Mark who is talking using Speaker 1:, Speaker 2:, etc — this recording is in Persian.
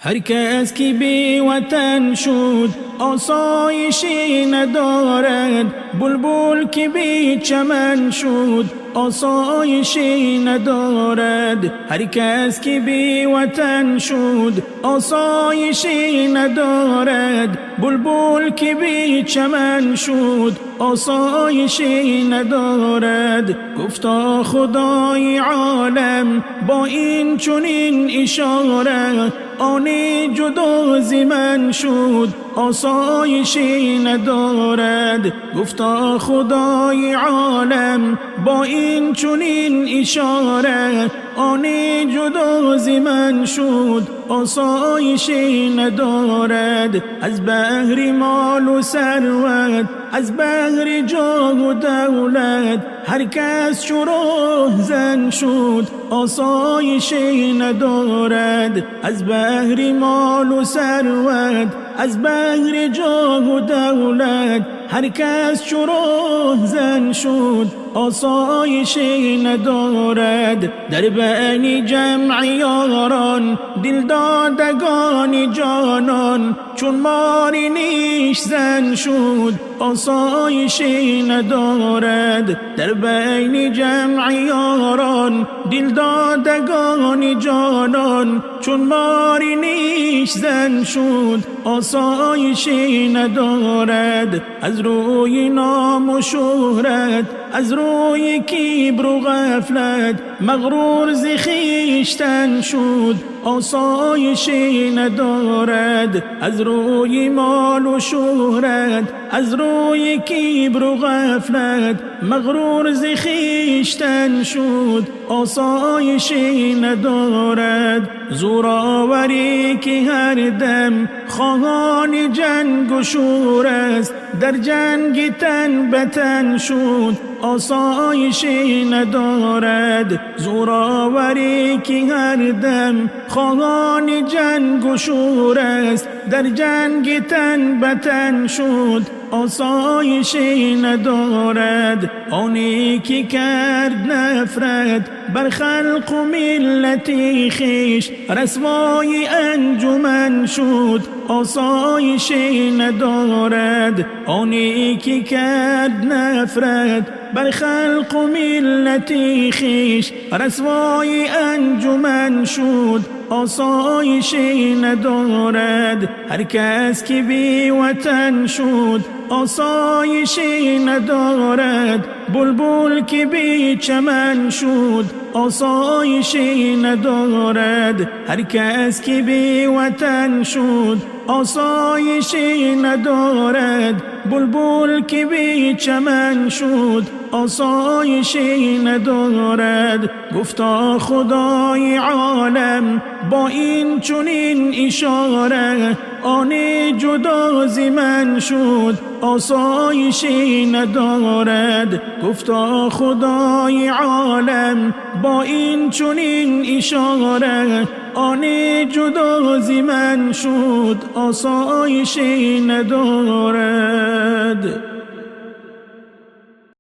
Speaker 1: هر کس که بی وطن شد آسایشی ندارد، بلبل که بی چمن شد آسایشی ندارد. هر کس که بی وطن شد آسایشی ندارد، بلبل که بی چمن شد آسایشی ندارد. گفتا خدای عالم با این چنین اشاره، آنی جدا ز من شد آسایشی ندارد. گفتا خدای عالم با این چنین اشاره، آنی جدا ز من شد آسایشی ندارد. از بحر مال و ثروت، از بحر جاه و دولت، هر کس چو رهزن شد آسایشی ندارد. از بحر مال و ثروت، از بحر جاه و دولت، هر کس چو رهزن شد آسایشی ندارد. در بین جمع یاران دلدادگان جانان، چون ماری نیش زن شد آسایشی ندارد. در بین جمع یاران دلدادگان جانان، چون ماری نیش زن شد آسایشی ندارد. از روی نام و شهرت، از روی کبر و غفلت، مغرور ز خویشتن شد آسایشی ندارد. از روی مال و شهرت، از روی کبر و غفلت، مغرور ز خویشتن شد آسایشی ندارد. زورآوری که هر دم خواهان جنگ و شور است، در جنگ تن به تن شد آسایشی ندارد. زورآوری که هر دم خواهان جنگ و شور است، در جنگ تن به تن شد آسایشی ندارد. آنی که کرد نفرت بر خلق و ملتی خویش، رسوای انجمن شد آسایشی ندارد. آنی که کرد نفرت بر خلق و ملتی خویش، رسوای انجمن شد آسایشی ندارد. هر کس که بی وطن شد آسایشی ندارد، بلبل که بی چمن شد آسایشی ندارد. هر کس که بی وطن شد آسایشی ندارد، بلبل که بی چمن شد آسایشی ندارد. گفتا خدای عالم با این چنین اشاره، آنی جدا ز من شد آسایشی ندارد. گفتا خدای عالم با این چنین اشاره، آنی جدا ز من شد آسایشی ندارد.